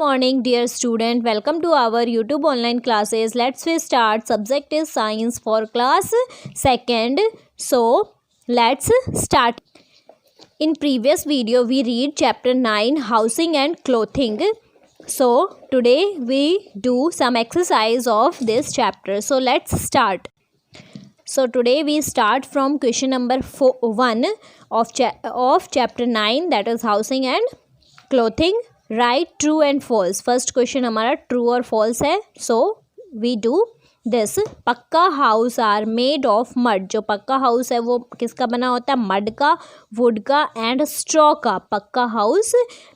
morning, dear student. Welcome to our YouTube online classes. Let's start. Subject is science for class second. So let's start. In previous video, we read chapter 9, housing and clothing. So today we do some exercise of this chapter. So let's start. So today we start from question number 1 of chapter 9, that is housing and clothing. Right true and false. First question हमारा true और false है. So we do this. Pucca house are made of mud. जो पक्का house है वो किसका बना होता है? मड का, वुड का एंड स्ट्रॉ का. पक्का हाउस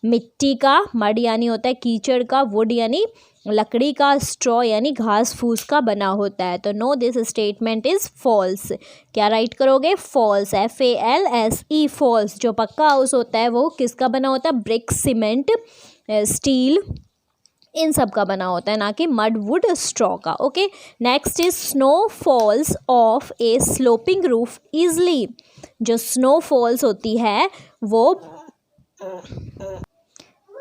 मिट्टी का, मड यानी होता है कीचड़ का, वुड यानी लकड़ी का, स्ट्रॉ यानी घास फूस का बना होता है. तो no, this statement is false. क्या राइट करोगे? फॉल्स. FALSE false. जो पक्का हाउस होता है वो किसका बना होता है? ब्रिक, सीमेंट, स्टील, इन सब का बना होता है, ना कि मड, वुड, स्ट्रॉ का. Okay. Next is snow falls of a sloping roof easily. जो स्नो फॉल्स होती है वो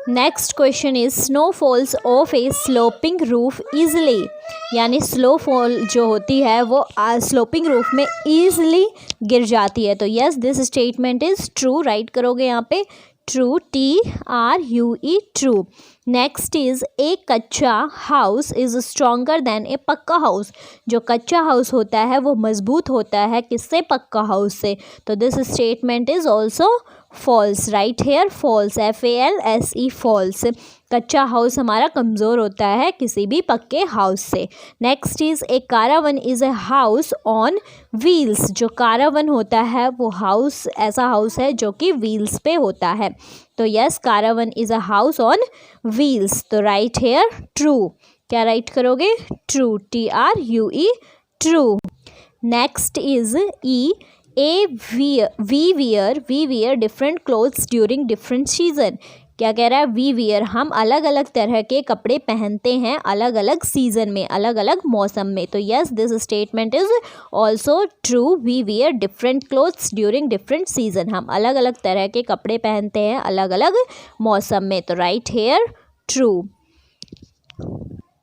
next question is snow falls of a sloping roof easily. यानी स्लो फॉल जो होती है वो स्लोपिंग रूफ में ईजली गिर जाती है. तो yes, this statement is true. Right करोगे यहाँ पे true, TRUE true. Next is ए कच्चा हाउस इज स्ट्रॉन्गर देन ए पक्का हाउस. जो कच्चा हाउस होता है वो मजबूत होता है किससे? पक्का हाउस से. तो this statement is also false. Right here false. FALSE false. Kutcha house हमारा कमज़ोर होता है किसी भी पक्के हाउस से. Next is a caravan is a house on wheels. जो कारावन होता है वो हाउस ऐसा हाउस है जो कि व्हील्स पे होता है. तो yes, caravan is a house on wheels. तो राइट हेयर ट्रू. क्या राइट करोगे? True, TRUE true. Next is we wear different clothes during different season. क्या कह रहा है? वी वियर, हम अलग अलग तरह के कपड़े पहनते हैं अलग अलग सीजन में, अलग अलग मौसम में. तो yes, this statement is also true. We wear different clothes during different season. हम अलग अलग तरह के कपड़े पहनते हैं अलग अलग मौसम में. तो right here true.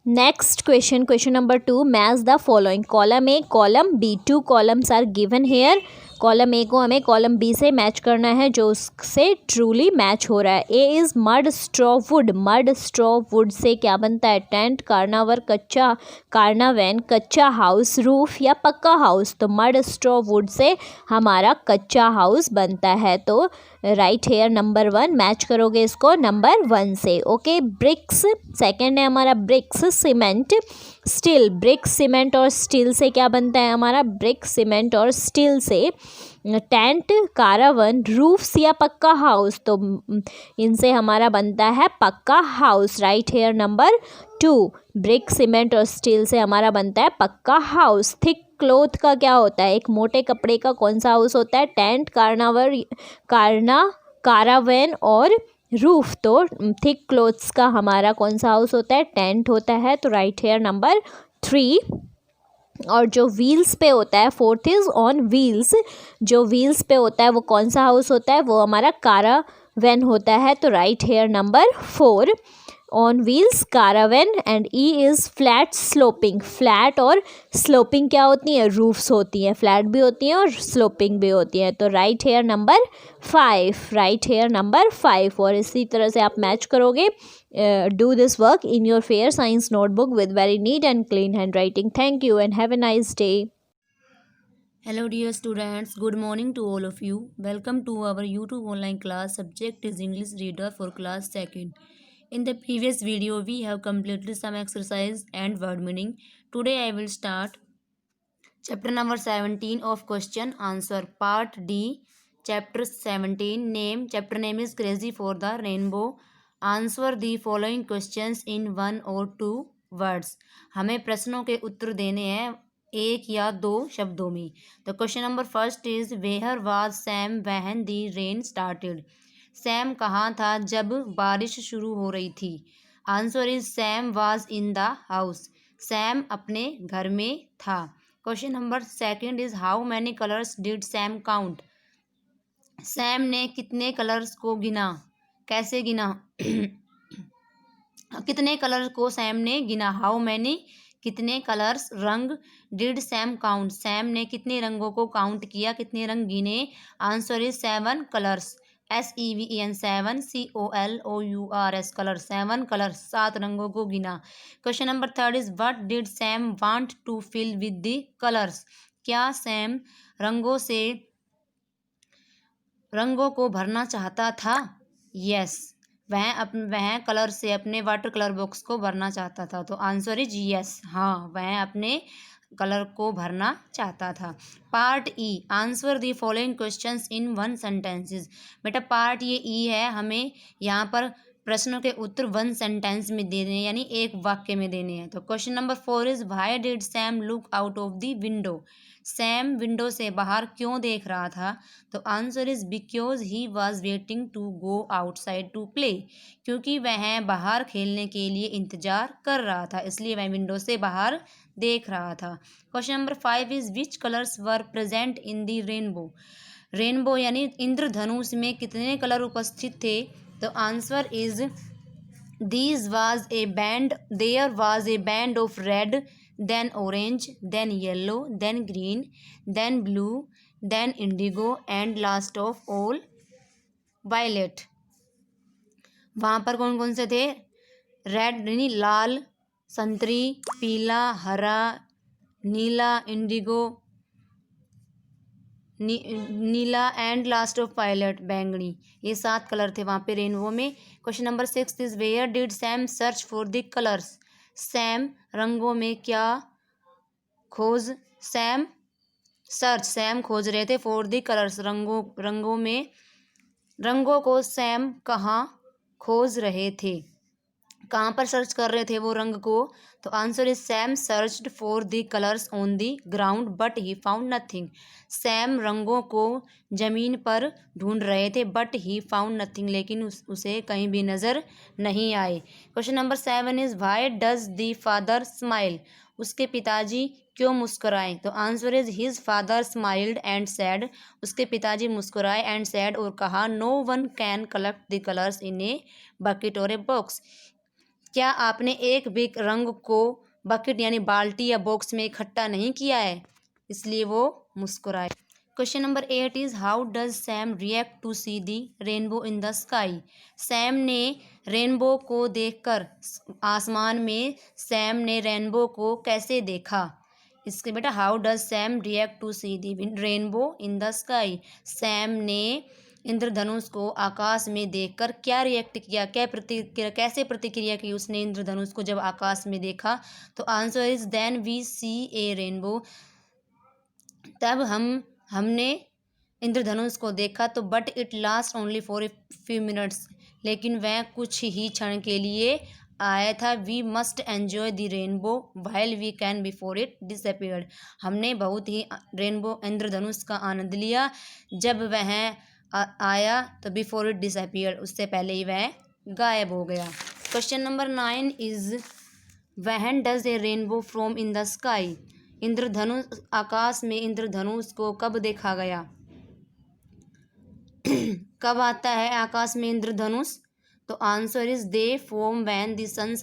Next question, question number 2, match the following. Column A, column B. 2 columns are given here. Column A को हमें कॉलम B से मैच करना है जो उससे ट्रूली मैच हो रहा है. A is mud, straw, would. Mud, straw, would say क्या बनता है? टेंट, कार्नावर, कच्चा, कार्नावैन, कच्चा हाउस, रूफ या पक्का हाउस. तो मड, स्ट्रॉ, वुड से हमारा कच्चा हाउस बनता है. तो राइट हेयर नंबर 1. मैच करोगे इसको नंबर 1 से. ओके. ब्रिक्स सेकेंड है हमारा. Bricks, cement, steel. Brick, cement और स्टील से क्या बनता है हमारा? ब्रिक, सीमेंट और स्टील से टेंट, कारावन, रूफ्स या पक्का हाउस. तो इनसे हमारा बनता है पक्का house. Right here number 2. Brick, cement और स्टील से हमारा बनता है पक्का हाउस. थिक क्लोथ का क्या होता है? एक मोटे कपड़े का कौन सा हाउस होता है? टेंट, कारावैन और रूफ. तो थिक क्लोथ्स का हमारा कौन सा हाउस होता है? टेंट होता है. तो राइट हेयर नंबर 3. और जो व्हील्स पे होता है, फोर्थ इज ऑन व्हील्स. जो व्हील्स पे होता है वो कौन सा हाउस होता है? वो हमारा कारावैन होता है. तो right here number 4. On wheels, caravan. And E is flat, sloping. Flat और स्लोपिंग क्या होती हैं? रूफ्स होती हैं. फ्लैट भी होती हैं और स्लोपिंग भी होती हैं. तो right here number 5. Right here number 5. और इसी तरह से आप मैच करोगे. Do this work in your fair science notebook with very neat and clean hand writing. Thank you and have a nice day. Hello dear students, good morning to all of you. Welcome to our YouTube online class. Subject is English Reader for class 2nd. In the previous video, we have completed some exercise and word meaning. Today I will start chapter number 17 of question answer part D. Chapter 17 name. Chapter name is Crazy for the Rainbow. Answer the following questions in 1 or 2 words. हमें प्रश्नों के उत्तर देने हैं एक या 2 शब्दों में. The question number first is where was Sam when the rain started. Sam कहाँ था जब बारिश शुरू हो रही थी. Answer is Sam was in the house. Sam अपने घर में था. Question number second is how many colours did Sam count. Sam ने कितने कलर्स को गिना. कैसे गिना? कितने कलर को सैम ने गिना, हाउ मैनी, कितने कलर्स, रंग, डिड सैम काउंट, सैम ने कितने रंगों को काउंट किया, कितने रंग गिने, answer is 7 colours, SEVEN 7 COLOURS colour, 7 colour, 7 रंगों को गिना। Question number 3 is what did Sam want to fill with the colours, क्या सैम रंगों को भरना चाहता था, यस, वह कलर से अपने वाटर कलर बॉक्स को भरना चाहता था, तो आंसर इज यस, हाँ वह अपने कलर को भरना चाहता था। Part E, answer the following questions in 1 sentences, बेटा पार्ट ये ई है, हमें यहाँ पर प्रश्नों के उत्तर 1 सेंटेंस में देने हैं, यानी एक वाक्य में देने हैं। तो question number 4 is why did Sam look out of the window, Sam window से बाहर क्यों देख रहा था, तो answer is because he was waiting to go outside to play, क्योंकि वह बाहर खेलने के लिए इंतजार कर रहा था, इसलिए वह विंडो से बाहर देख रहा था। Question number 5 is which colours were present in the rainbow, rainbow यानी इंद्रधनुष में कितने कलर उपस्थित थे, तो answer is there was a band of red, then orange, then yellow, then green, then blue, then indigo, and last of all violet। वहाँ पर कौन कौन से थे, रेड यानी लाल, संतरी, पीला, हरा, नीला, इंडिगो, नीला, एंड लास्ट ऑफ वायलेट बैंगनी, ये 7 कलर थे वहाँ पे रेनबो में। Question number 6 is where did Sam search for the colours, Sam रंगों में क्या खोज, सैम खोज रहे थे, फॉर द कलर्स रंगों को सैम कहाँ खोज रहे थे, कहाँ पर सर्च कर रहे थे वो रंग को, तो answer is Sam searched for the colours on the ground but he found nothing, Sam रंगों को जमीन पर ढूंढ रहे थे बट ही फाउंड नथिंग, लेकिन उसे कहीं भी नज़र नहीं आए। Question number 7 is why does the father smile, उसके पिताजी क्यों मुस्कुराए, तो answer is his father smiled and said, उसके पिताजी मुस्कुराए एंड सैड और कहा no one can collect the colours in a bucket और ए बॉक्स, क्या आपने एक भी रंग को बकेट यानी बाल्टी या बॉक्स में इकट्ठा नहीं किया है, इसलिए वो मुस्कुराए। Question number 8 is how does Sam react to see the rainbow in the sky, Sam ने रेनबो को देखकर, आसमान में सैम ने रेनबो को कैसे देखा, इसके बेटा how does Sam react to see the rainbow in the sky, Sam ने इंद्रधनुष को आकाश में देखकर क्या रिएक्ट किया, कैसे प्रतिक्रिया की उसने इंद्रधनुष को जब आकाश में देखा, तो answer is then we see a rainbow, तब हमने इंद्रधनुष को देखा, तो but it last only for a few minutes, लेकिन वह कुछ ही क्षण के लिए आया था, we must enjoy the rainbow while we can before it disappeared, हमने बहुत ही रेनबो इंद्रधनुष का आनंद लिया जब वह आया, तो बिफोर इट डिसअपीयर्ड, उससे पहले ही वह गायब हो गया। Question number 9 is when does a rainbow from in the sky, इंद्रधनुष आकाश में इंद्रधनुष को कब देखा गया, कब आता है आकाश में इंद्रधनुष, तो answer is they form when the sun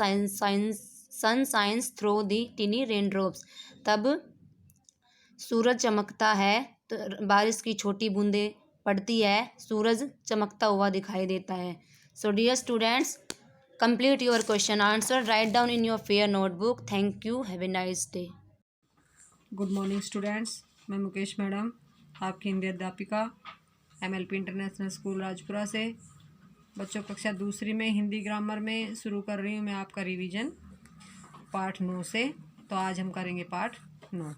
shines through the tiny rain drops, तब सूरज चमकता है, तो बारिश की छोटी बूंदें पड़ती है, सूरज चमकता हुआ दिखाई देता है। So dear students, complete your question answer, write down in your fair notebook, thank you, have a nice day. Good morning students, मैं मुकेश मैडम, आपकी हिंदी अध्यापिका MLP इंटरनेशनल स्कूल राजपुरा से बच्चों कक्षा दूसरी में हिंदी ग्रामर में शुरू कर रही हूँ मैं आपका रिवीजन पाठ 9 से। तो आज हम करेंगे पाठ 9।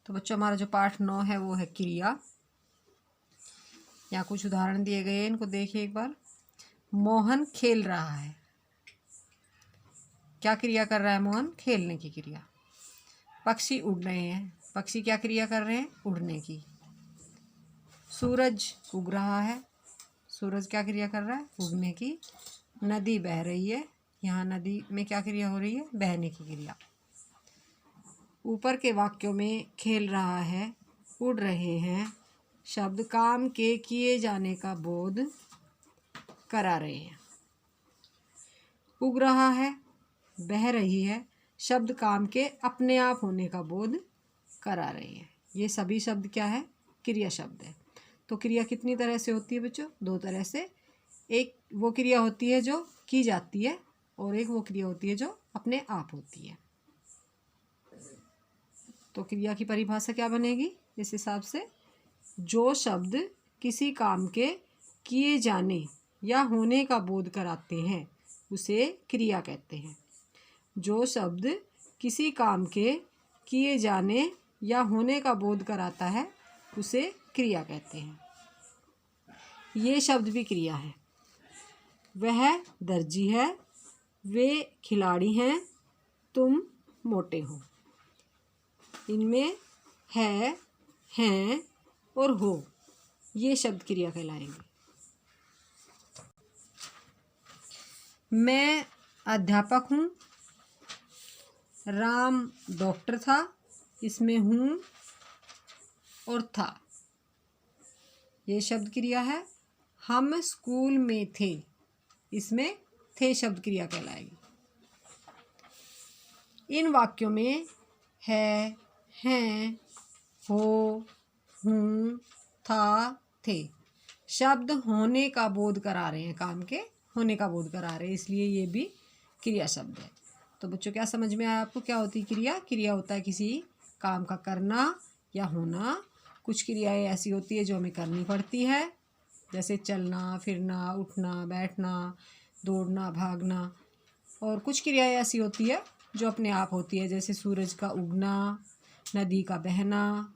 तो बच्चों हमारा जो पाठ 9 है वो है क्रिया। यहाँ कुछ उदाहरण दिए गए हैं, इनको देखिए एक बार। मोहन खेल रहा है, क्या क्रिया कर रहा है मोहन, खेलने की क्रिया। पक्षी उड़ रहे हैं, पक्षी क्या क्रिया कर रहे हैं, उड़ने की। सूरज उग रहा है, सूरज क्या क्रिया कर रहा है, उगने की। नदी बह रही है, यहाँ नदी में क्या क्रिया हो रही है, बहने की क्रिया। ऊपर के वाक्यों में खेल रहा है, उड़ रहे हैं, शब्द काम के किए जाने का बोध करा रहे हैं। उग रहा है, बह रही है, शब्द काम के अपने आप होने का बोध करा रहे हैं। ये सभी शब्द क्या है? क्रिया शब्द है। तो क्रिया कितनी तरह से होती है बच्चों? दो तरह से। एक वो क्रिया होती है जो की जाती है और एक वो क्रिया होती है जो अपने आप होती है। तो क्रिया की परिभाषा क्या बनेगी इस हिसाब से? जो शब्द किसी काम के किए जाने या होने का बोध कराते हैं उसे क्रिया कहते हैं। जो शब्द किसी काम के किए जाने या होने का बोध कराता है उसे क्रिया कहते हैं। ये शब्द भी क्रिया है। वह दर्जी है, वे खिलाड़ी हैं, तुम मोटे हो। इनमें है, हैं और हो ये शब्द क्रिया कहलाएंगे। मैं अध्यापक हूँ, राम डॉक्टर था, इसमें हूँ और था ये शब्द क्रिया है। हम स्कूल में थे, इसमें थे शब्द क्रिया कहलाएगी। इन वाक्यों में है, हैं, हो, हूँ, था, थे शब्द होने का बोध करा रहे हैं, काम के होने का बोध करा रहे हैं, इसलिए ये भी क्रिया शब्द है। तो बच्चों क्या समझ में आया आपको? क्या होती है क्रिया? क्रिया होता है किसी काम का करना या होना। कुछ क्रियाएं ऐसी होती है जो हमें करनी पड़ती है, जैसे चलना, फिरना, उठना, बैठना, दौड़ना, भागना। और कुछ क्रियाएं ऐसी होती है जो अपने आप होती है, जैसे सूरज का उगना, नदी का बहना।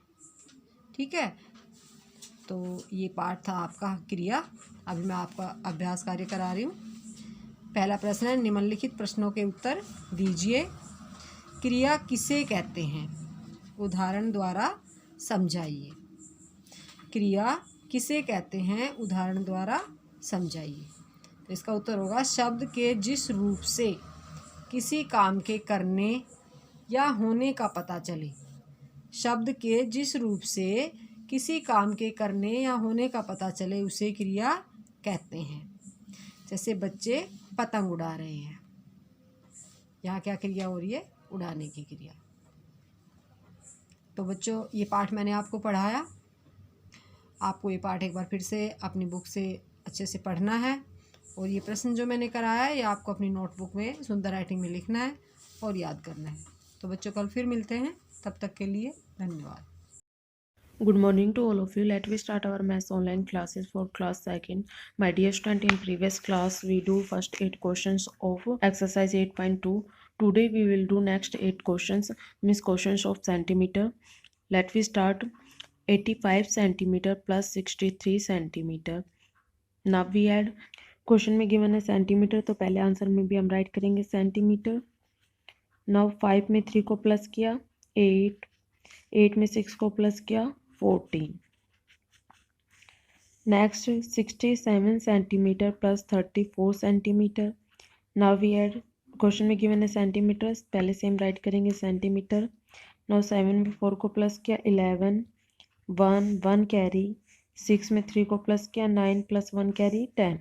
ठीक है, तो ये पाठ था आपका क्रिया। अभी मैं आपका अभ्यास कार्य करा रही हूँ। पहला प्रश्न है, निम्नलिखित प्रश्नों के उत्तर दीजिए। क्रिया किसे कहते हैं? उदाहरण द्वारा समझाइए। क्रिया किसे कहते हैं? उदाहरण द्वारा समझाइए। तो इसका उत्तर होगा, शब्द के जिस रूप से किसी काम के करने या होने का पता चले। शब्द के जिस रूप से किसी काम के करने या होने का पता चले उसे क्रिया कहते हैं। जैसे बच्चे पतंग उड़ा रहे हैं, यहाँ क्या क्रिया हो रही है? उड़ाने की क्रिया। तो बच्चों ये पाठ मैंने आपको पढ़ाया। आपको ये पाठ एक बार फिर से अपनी बुक से अच्छे से पढ़ना है और ये प्रश्न जो मैंने कराया है ये आपको अपनी नोटबुक में सुंदर राइटिंग में लिखना है और याद करना है। तो बच्चों कल फिर मिलते हैं, तब तक के लिए धन्यवाद। Good morning to all of you. Let we start our maths online classes for class 2nd. My dear student, in previous class we do first 8 questions of exercise 8.2. Today we will do next 8 questions, means questions of centimeter. Let we start. 85 centimeter plus 63 centimeter. Now we add. Question में given है centimetre, तो पहले answer में भी हम right करेंगे centimetre. Now 5 में 3 को प्लस किया 8, 8 में 6 को प्लस किया 14। Next 67 centimetre plus 34 centimetre. Now we add. Question में गिवन है सेंटीमीटर, पहले से हम राइट करेंगे सेंटीमीटर। नाउ 7 में 4 को प्लस किया 11, 1 कैरी, 6 में 3 को प्लस किया 9 plus 1 carry 10।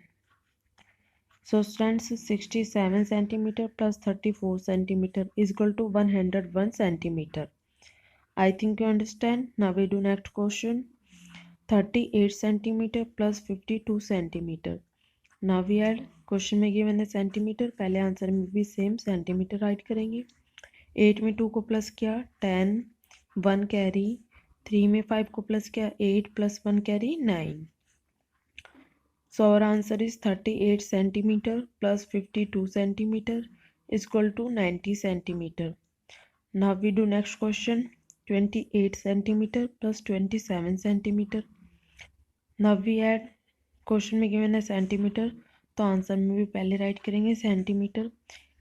So students, 67 centimeter plus 34 centimeter is equal to 101 centimeter. I think you understand. Now we do next question. 38 centimeter plus 52 centimeter. Now we add. Question में given है centimetre, पहले answer में भी same centimetre right करेंगे। 8 में 2 को plus किया 10, 1 carry, 3 में 5 को प्लस किया 8 plus 1 carry 9. So our answer is 38 centimeter plus 52 centimeter is equal to 90 centimeter. Now we do next question. 28 centimeter plus 27 centimeter. Now we add. Question में given है centimetre, तो आंसर में भी पहले राइट करेंगे सेंटीमीटर।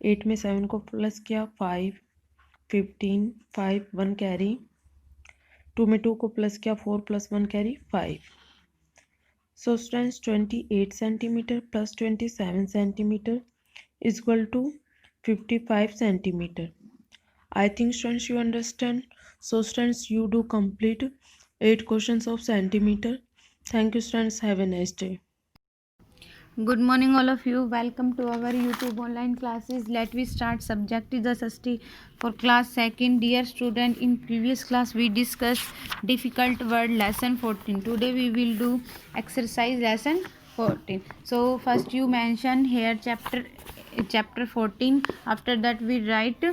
8 में 7 को प्लस किया 5, 15, 5, 1 कैरी, 2 में 2 को प्लस किया 4 plus 1 carry 5. So students, 28 centimeter plus 27 centimeter is equal to 55 centimeter. I think students you understand. So students, you do complete 8 questions of centimeter. Thank you students. Have a nice day. Good morning all of you. Welcome to our YouTube online classes. Let we start. Subject is SST for class 2nd. Dear student, in previous class we discussed difficult word lesson 14. Today we will do exercise lesson 14. So first you mention here chapter 14. After that we write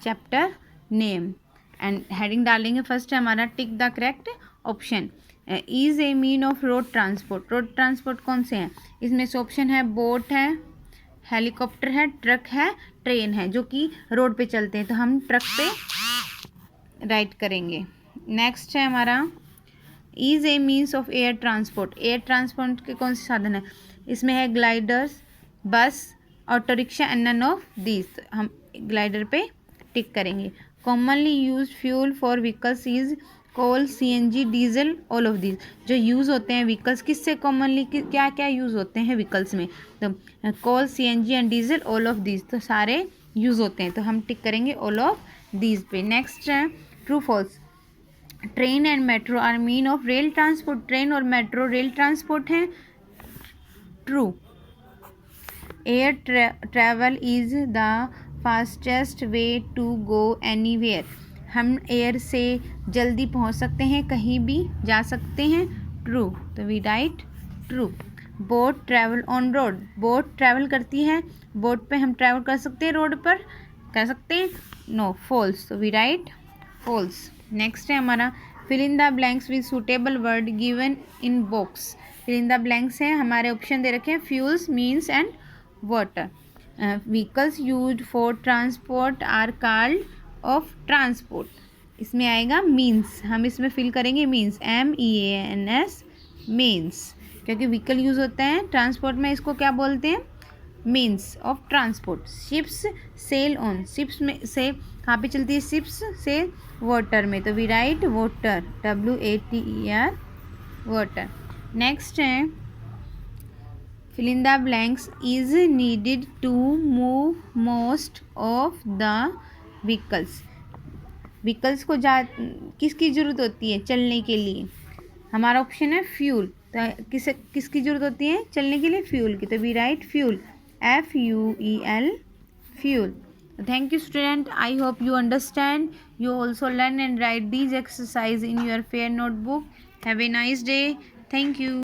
chapter name and heading डालेंगे. First है हमारा tick the correct option. Is a mean of road transport. Road transport कौन से हैं? इसमें से option है boat है, हेलीकॉप्टर है, ट्रक है, ट्रेन है, जो कि रोड पे चलते हैं, तो हम ट्रक पे राइट करेंगे. नेक्स्ट है हमारा is a means of air transport. Air transport के कौन से साधन है? इसमें है gliders, bus, auto rickshaw and none of these. हम ग्लाइडर पे टिक करेंगे. Commonly use fuel for vehicles is coal, CNG, diesel, all of these. जो यूज़ होते हैं व्हीकल्स, किससे कॉमनली क्या क्या यूज़ होते हैं व्हीकल्स में? तो coal, CNG and diesel, all of these, तो सारे यूज़ होते हैं, तो हम टिक करेंगे ऑल ऑफ दीज पे. नेक्स्ट है true false. Train and metro are mean of rail transport. Train और मेट्रो रेल ट्रांसपोर्ट हैं. True. Air travel is the fastest way to go anywhere. हम एयर से जल्दी पहुंच सकते हैं, कहीं भी जा सकते हैं. ट्रू. तो we write true. Boat travel on road. Boat travel करती है, बोट पे हम ट्रैवल कर सकते हैं, रोड पर कर सकते हैं. नो. फॉल्स. तो वी राइट फॉल्स. नेक्स्ट है हमारा fill in the blanks with suitable word given in box. Fill in the blanks है हमारे ऑप्शन दे रखे हैं fuels, means and water. Vehicles used for transport are called of transport. इसमें आएगा means, हम इसमें फिल करेंगे मीन्स, MEANS मीन्स, क्योंकि व्हीकल यूज़ होता है ट्रांसपोर्ट में, इसको क्या बोलते हैं? Means of transport. Ships cell on. Ships में से कहाँ पे चलती है? शिप्स से वाटर में, तो we write water, WATER water. Next है fill in the blanks is needed to move most of the vehicles. Vehicles को किसकी ज़रूरत होती है चलने के लिए? हमारा ऑप्शन है फ्यूल. तो किसकी ज़रूरत होती है चलने के लिए? फ्यूल की, तो we write fuel, FUEL fuel. Thank you student. I hope you understand. You also learn and write these exercise in your fair notebook. Have a nice day. Thank you.